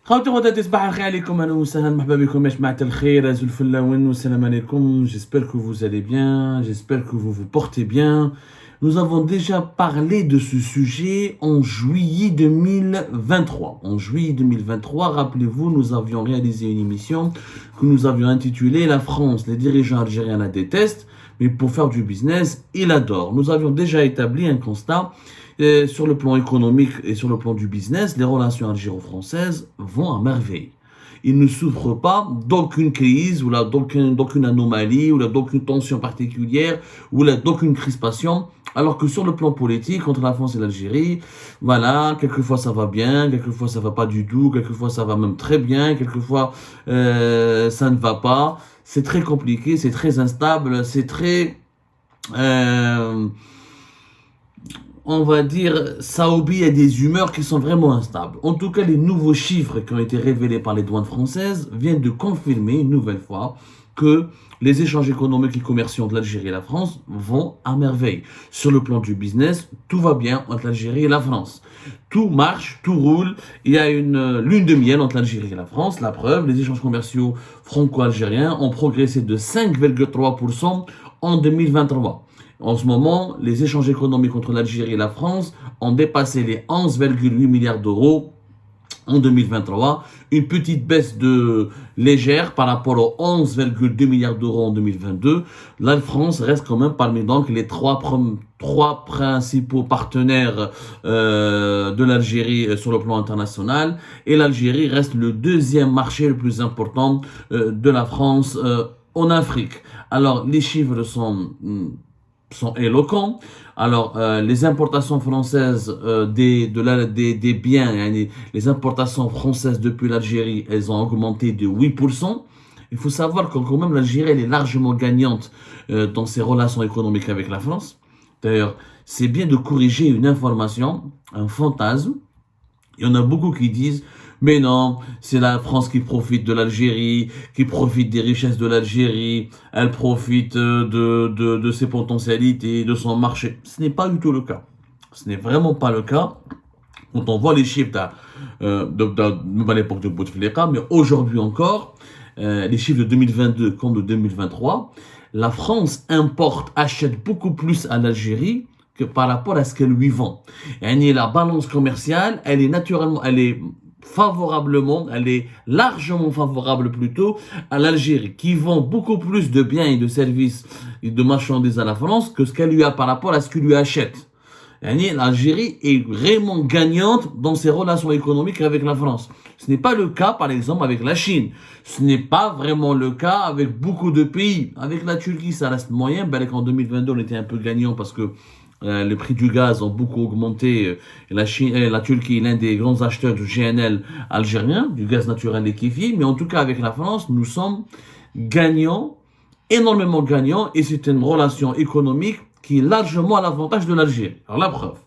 خوتي وخواتاتي صباح الخير عليكم اهلا وسهلا مرحبا بكم يا جماعة الخير ازول الفلاوين والسلام عليكم. J'espère que vous allez bien, j'espère que vous vous portez bien. Nous avons déjà parlé de ce sujet en juillet 2023. En juillet 2023, rappelez-vous, nous avions réalisé une émission que nous avions intitulée La France, les dirigeants algériens la détestent, mais pour faire du business, ils l'adorent. Nous avions déjà établi un constat. Sur le plan économique et sur le plan du business, les relations algéro-françaises vont à merveille. Ils ne souffrent pas d'aucune crise, ou d'aucune anomalie, ou d'aucune tension particulière, ou d'aucune crispation, alors que sur le plan politique, entre la France et l'Algérie, voilà, quelquefois ça va bien, quelquefois ça va pas du tout, quelquefois ça va même très bien, quelquefois ça ne va pas. C'est très compliqué, c'est très instable, c'est très... on va dire, ça obéit à des humeurs qui sont vraiment instables. En tout cas, les nouveaux chiffres qui ont été révélés par les douanes françaises viennent de confirmer une nouvelle fois que les échanges économiques et commerciaux de l'Algérie et la France vont à merveille. Sur le plan du business, tout va bien entre l'Algérie et la France. Tout marche, tout roule. Il y a une lune de miel entre l'Algérie et la France. La preuve, les échanges commerciaux franco-algériens ont progressé de 5,3% en 2023. En ce moment, les échanges économiques entre l'Algérie et la France ont dépassé les 11,8 milliards d'euros en 2023, une petite baisse légère par rapport aux 11,2 milliards d'euros en 2022. La France reste quand même parmi donc les trois principaux partenaires de l'Algérie sur le plan international, et l'Algérie reste le deuxième marché le plus important de la France en Afrique. Alors, les chiffres sont éloquents. Alors, les importations françaises des biens, les importations françaises depuis l'Algérie, elles ont augmenté de 8%. Il faut savoir que quand même l'Algérie, elle est largement gagnante dans ses relations économiques avec la France. D'ailleurs, c'est bien de corriger une information, un fantasme. Il y en a beaucoup qui disent mais non, c'est la France qui profite de l'Algérie, qui profite des richesses de l'Algérie, elle profite de ses potentialités, de son marché. Ce n'est pas du tout le cas. Ce n'est vraiment pas le cas. Quand on voit les chiffres même à l'époque de Bouteflika, mais aujourd'hui encore, les chiffres de 2022 comme de 2023, la France achète beaucoup plus à l'Algérie que par rapport à ce qu'elle lui vend. Et la balance commerciale, elle est largement favorable plutôt à l'Algérie, qui vend beaucoup plus de biens et de services et de marchandises à la France que ce qu'elle lui a par rapport à ce qu'il lui achète. L'Algérie est vraiment gagnante dans ses relations économiques avec la France. Ce n'est pas le cas, par exemple, avec la Chine. Ce n'est pas vraiment le cas avec beaucoup de pays. Avec la Turquie, ça reste moyen. En 2022, on était un peu gagnant parce que les prix du gaz ont beaucoup augmenté. La Turquie est l'un des grands acheteurs du GNL algérien, du gaz naturel liquéfié. Mais en tout cas, avec la France, nous sommes gagnants, énormément gagnants, et c'est une relation économique qui est largement à l'avantage de l'Algérie. Alors la preuve,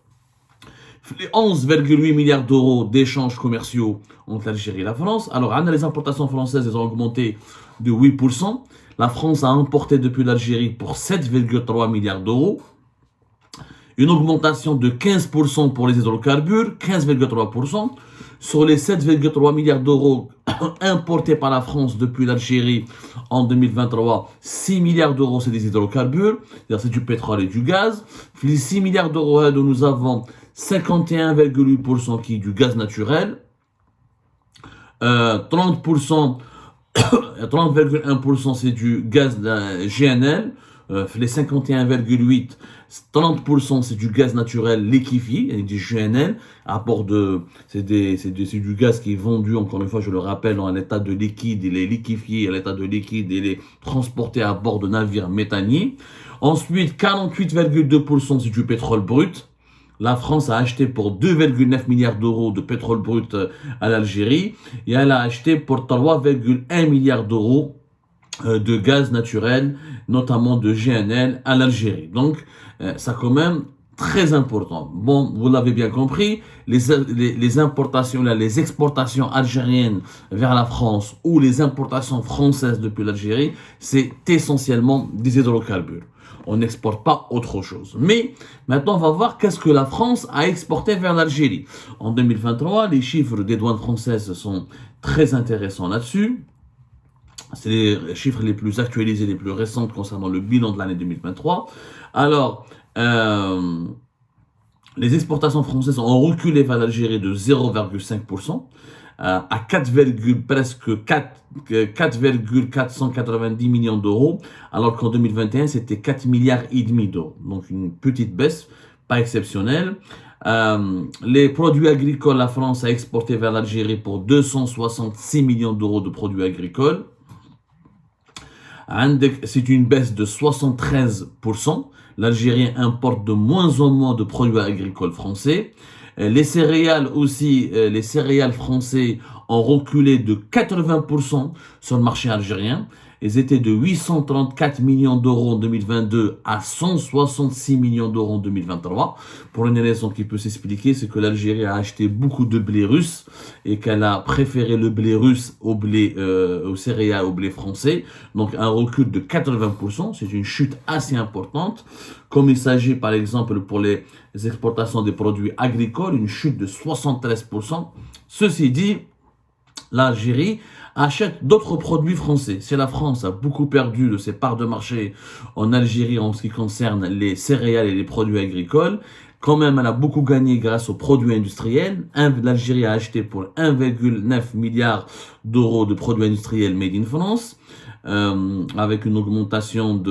les 11,8 milliards d'euros d'échanges commerciaux entre l'Algérie et la France. Alors, les importations françaises, elles ont augmenté de 8%. La France a importé depuis l'Algérie pour 7,3 milliards d'euros. Une augmentation de 15% pour les hydrocarbures, 15,3%. Sur les 7,3 milliards d'euros importés par la France depuis l'Algérie en 2023, 6 milliards d'euros c'est des hydrocarbures, c'est-à-dire c'est du pétrole et du gaz. Les 6 milliards d'euros, nous avons 51,8% qui est du gaz naturel, 30,1% c'est du gaz GNL, les 51,8%, 30% c'est du gaz naturel liquéfié, du GNL, c'est du gaz qui est vendu, encore une fois je le rappelle, en l'état de liquide, il est liquéfié à l'état de liquide, il est transporté à bord de navires méthaniers. Ensuite, 48,2% c'est du pétrole brut. La France a acheté pour 2,9 milliards d'euros de pétrole brut à l'Algérie, et elle a acheté pour 3,1 milliards d'euros de gaz naturel, notamment de GNL à l'Algérie. Donc, c'est quand même très important. Bon, vous l'avez bien compris, les importations, les exportations algériennes vers la France ou les importations françaises depuis l'Algérie, c'est essentiellement des hydrocarbures. On n'exporte pas autre chose. Mais maintenant, on va voir qu'est-ce que la France a exporté vers l'Algérie. En 2023, les chiffres des douanes françaises sont très intéressants là-dessus. C'est les chiffres les plus actualisés, les plus récents concernant le bilan de l'année 2023. Alors, les exportations françaises ont reculé vers l'Algérie de 0,5%. À 4,490 millions d'euros, alors qu'en 2021, c'était 4 milliards et demi d'euros. Donc une petite baisse, pas exceptionnelle. Les produits agricoles, la France a exporté vers l'Algérie pour 266 millions d'euros de produits agricoles. C'est une baisse de 73%. L'Algérie importe de moins en moins de produits agricoles français. Les céréales aussi, les céréales français ont reculé de 80% sur le marché algérien. Ils étaient de 834 millions d'euros en 2022 à 166 millions d'euros en 2023. Pour une raison qui peut s'expliquer, c'est que l'Algérie a acheté beaucoup de blé russe et qu'elle a préféré le blé russe au blé, aux céréales, au blé français. Donc un recul de 80%, c'est une chute assez importante. Comme il s'agit par exemple pour les exportations des produits agricoles, une chute de 73%. Ceci dit, l'Algérie achète d'autres produits français. Si la France a beaucoup perdu de ses parts de marché en Algérie en ce qui concerne les céréales et les produits agricoles, quand même elle a beaucoup gagné grâce aux produits industriels. L'Algérie a acheté pour 1,9 milliard d'euros de produits industriels made in France, avec une augmentation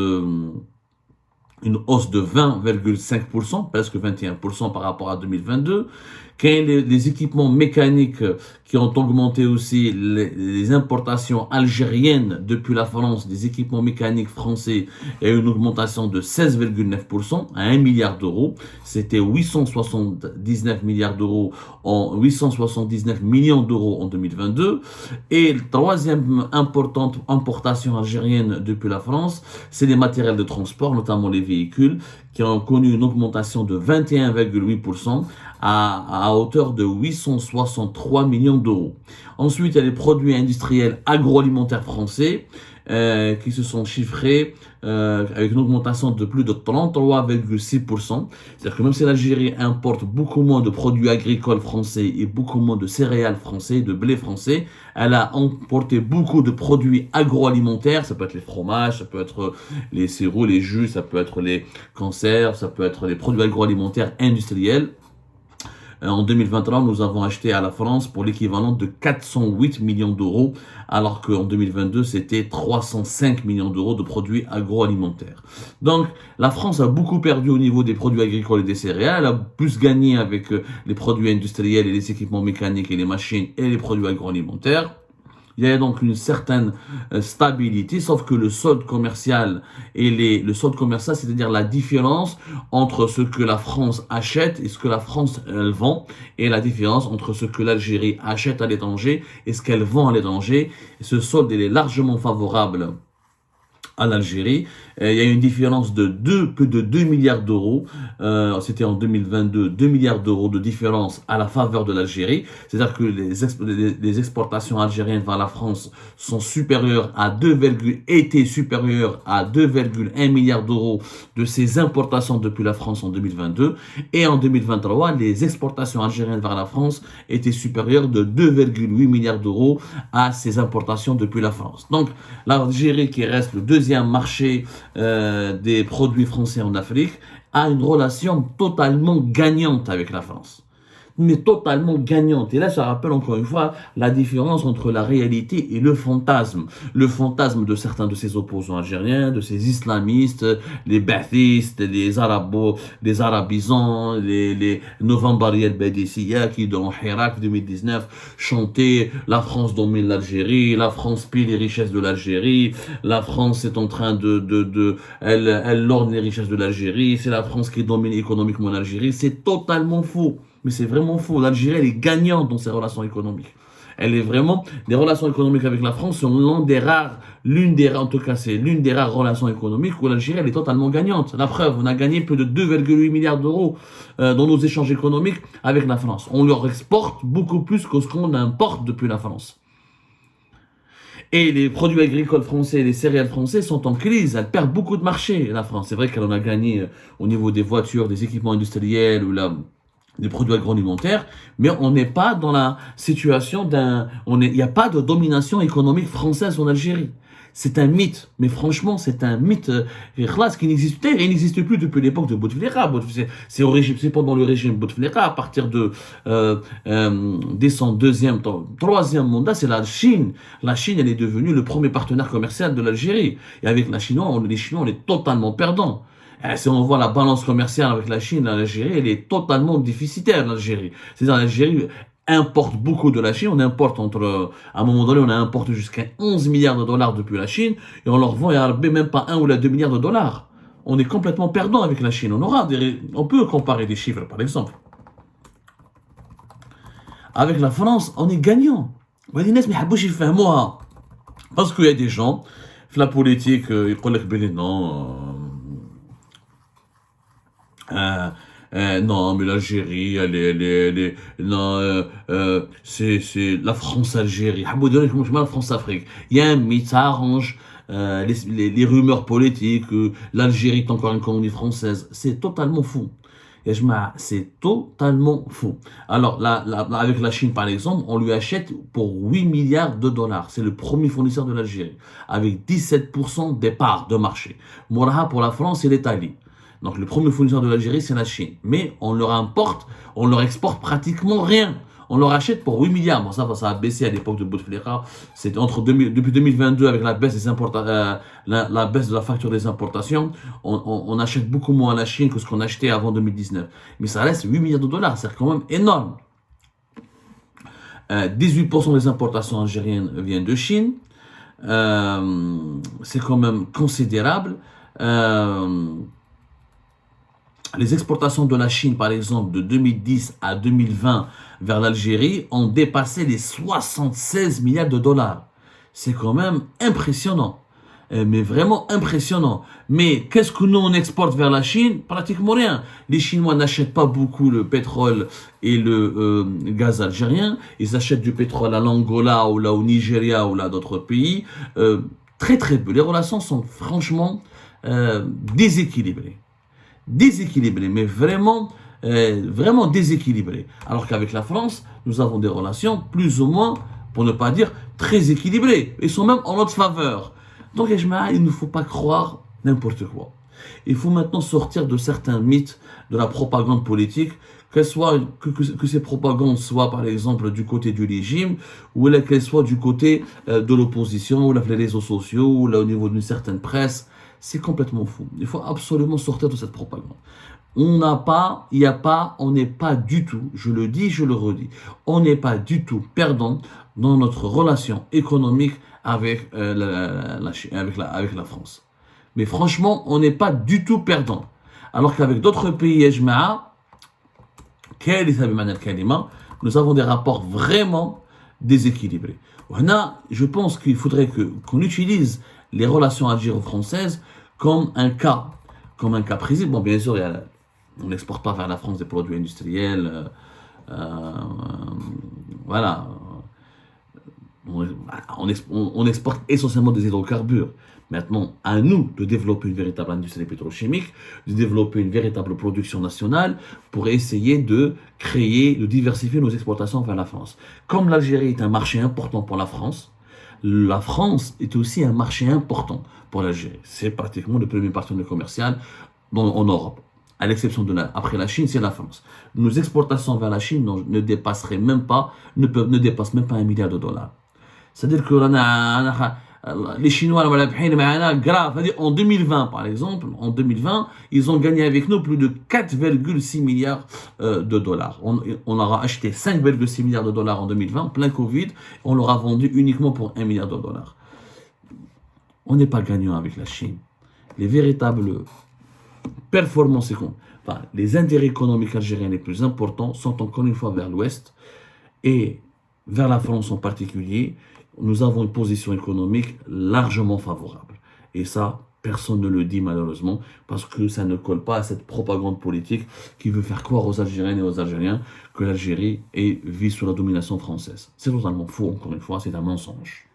une hausse de 20,5%, presque 21% par rapport à 2022. Quand les équipements mécaniques qui ont augmenté aussi, les importations algériennes depuis la France, des équipements mécaniques français, il y a eu une augmentation de 16,9% à 1 milliard d'euros. C'était 879 millions d'euros en 2022. Et la troisième importante importation algérienne depuis la France, c'est les matériels de transport, notamment les véhicules, qui ont connu une augmentation de 21,8% à hauteur de 863 millions d'euros. Ensuite, il y a les produits industriels agroalimentaires français qui se sont chiffrés avec une augmentation de plus de 33,6%. C'est-à-dire que même si l'Algérie importe beaucoup moins de produits agricoles français et beaucoup moins de céréales français, de blé français, elle a importé beaucoup de produits agroalimentaires. Ça peut être les fromages, ça peut être les sirops, les jus, ça peut être les conserves, ça peut être les produits agroalimentaires industriels. En 2023, nous avons acheté à la France pour l'équivalent de 408 millions d'euros, alors qu'en 2022, c'était 305 millions d'euros de produits agroalimentaires. Donc, la France a beaucoup perdu au niveau des produits agricoles et des céréales. Elle a plus gagné avec les produits industriels et les équipements mécaniques et les machines et les produits agroalimentaires. Il y a donc une certaine stabilité, sauf que le solde commercial le solde commercial, c'est-à-dire la différence entre ce que la France achète et ce que la France elle vend, et la différence entre ce que l'Algérie achète à l'étranger et ce qu'elle vend à l'étranger. Et ce solde il est largement favorable à l'Algérie. Il y a une différence de plus de 2 milliards d'euros. C'était en 2022, 2 milliards d'euros de différence à la faveur de l'Algérie. C'est-à-dire que les exportations algériennes vers la France sont supérieures étaient supérieures à 2,1 milliards d'euros de ces importations depuis la France en 2022. Et en 2023, les exportations algériennes vers la France étaient supérieures de 2,8 milliards d'euros à ces importations depuis la France. Donc, l'Algérie, qui reste le deuxième marché des produits français en Afrique, a une relation totalement gagnante avec la France. Mais totalement gagnante. Et là, ça rappelle encore une fois la différence entre la réalité et le fantasme. Le fantasme de certains de ces opposants algériens, de ces islamistes, les bathistes, les arabisants, les Novembari el-Badissia qui, dans Hirak 2019, chantaient « La France domine l'Algérie, la France pille les richesses de l'Algérie, la France est en train elle lorgne les richesses de l'Algérie, c'est la France qui domine économiquement l'Algérie ». C'est totalement faux. Mais c'est vraiment faux. L'Algérie, elle est gagnante dans ses relations économiques. Elle est vraiment, les relations économiques avec la France sont l'une des rares, en tout cas, c'est l'une des rares relations économiques où l'Algérie, elle est totalement gagnante. La preuve, on a gagné plus de 2,8 milliards d'euros dans nos échanges économiques avec la France. On leur exporte beaucoup plus que ce qu'on importe depuis la France. Et les produits agricoles français, les céréales françaises sont en crise. Elles perdent beaucoup de marché, la France. C'est vrai qu'elle en a gagné au niveau des voitures, des équipements industriels ou des produits agroalimentaires, mais on n'est pas dans la situation il n'y a pas de domination économique française en Algérie. C'est un mythe, mais franchement, c'est un mythe qui n'existait et il n'existe plus depuis l'époque de Bouteflika. C'est pendant le régime Bouteflika, à partir dès son troisième mandat, c'est la Chine. La Chine, elle est devenue le premier partenaire commercial de l'Algérie. Et avec les Chinois, on est totalement perdants. Si on voit la balance commerciale avec la Chine, l'Algérie, elle est totalement déficitaire, l'Algérie. C'est-à-dire, l'Algérie importe beaucoup de la Chine. On importe à un moment donné, on importe jusqu'à 11 milliards de dollars depuis la Chine, et on leur vend même pas 1 ou 2 milliards de dollars. On est complètement perdant avec la Chine. On peut comparer des chiffres, par exemple. Avec la France, on est gagnant. Parce qu'il y a des gens, la politique, ils disent non. Non, mais l'Algérie, non, c'est la France-Algérie. La France-Afrique. Il y a un mythe, ça arrange les rumeurs politiques, l'Algérie est encore une colonie française. C'est totalement fou. C'est totalement fou. Alors, avec la Chine, par exemple, on lui achète pour 8 milliards de dollars. C'est le premier fournisseur de l'Algérie, avec 17% des parts de marché. Moraha pour la France et l'Italie. Donc le premier fournisseur de l'Algérie, c'est la Chine. Mais on leur exporte pratiquement rien. On leur achète pour 8 milliards. Bon, ça a baissé à l'époque de Bouteflika. C'est depuis 2022, avec la baisse la baisse de la facture des importations, on achète beaucoup moins à la Chine que ce qu'on achetait avant 2019. Mais ça reste 8 milliards de dollars. C'est quand même énorme. 18% des importations algériennes viennent de Chine. C'est quand même considérable. Les exportations de la Chine, par exemple, de 2010 à 2020 vers l'Algérie ont dépassé les 76 milliards de dollars. C'est quand même impressionnant. Mais vraiment impressionnant. Mais qu'est-ce que nous on exporte vers la Chine? Pratiquement rien. Les Chinois n'achètent pas beaucoup le pétrole et le gaz algérien. Ils achètent du pétrole à l'Angola ou là au Nigeria ou là d'autres pays. Très très peu. Les relations sont franchement déséquilibrées. Mais vraiment déséquilibré. Alors qu'avec la France, nous avons des relations plus ou moins, pour ne pas dire très équilibrées. Ils sont même en notre faveur. Donc, il ne faut pas croire n'importe quoi. Il faut maintenant sortir de certains mythes de la propagande politique, que ces propagandes soient par exemple du côté du régime, ou qu'elles soient du côté de l'opposition, ou les réseaux sociaux, ou là au niveau d'une certaine presse. C'est complètement fou. Il faut absolument sortir de cette propagande. On n'est pas du tout, je le dis, je le redis, on n'est pas du tout perdant dans notre relation économique avec la France. Mais franchement, on n'est pas du tout perdant. Alors qu'avec d'autres pays, nous avons des rapports vraiment déséquilibrés. Je pense qu'il faudrait qu'on utilise les relations algéro-françaises comme un cas précis. Bon, bien sûr, on n'exporte pas vers la France des produits industriels. Voilà. On exporte essentiellement des hydrocarbures. Maintenant, à nous de développer une véritable industrie pétrochimique, de développer une véritable production nationale pour essayer de diversifier nos exportations vers la France. Comme l'Algérie est un marché important pour la France est aussi un marché important pour l'Algérie. C'est pratiquement le premier partenaire commercial en Europe. À l'exception après la Chine, c'est la France. Nos exportations vers la Chine ne dépassent même pas 1 milliard de dollars. C'est-à-dire que les Chinois, grave. En 2020, par exemple, ils ont gagné avec nous plus de 4,6 milliards de dollars. On leur a acheté 5,6 milliards de dollars en 2020, plein Covid. On leur a vendu uniquement pour 1 milliard de dollars. On n'est pas gagnant avec la Chine. Les véritables performances, les intérêts économiques algériens les plus importants sont encore une fois vers l'ouest et vers la France en particulier. Nous avons une position économique largement favorable. Et ça, personne ne le dit malheureusement, parce que ça ne colle pas à cette propagande politique qui veut faire croire aux Algériennes et aux Algériens que l'Algérie vit sous la domination française. C'est totalement faux, encore une fois, c'est un mensonge.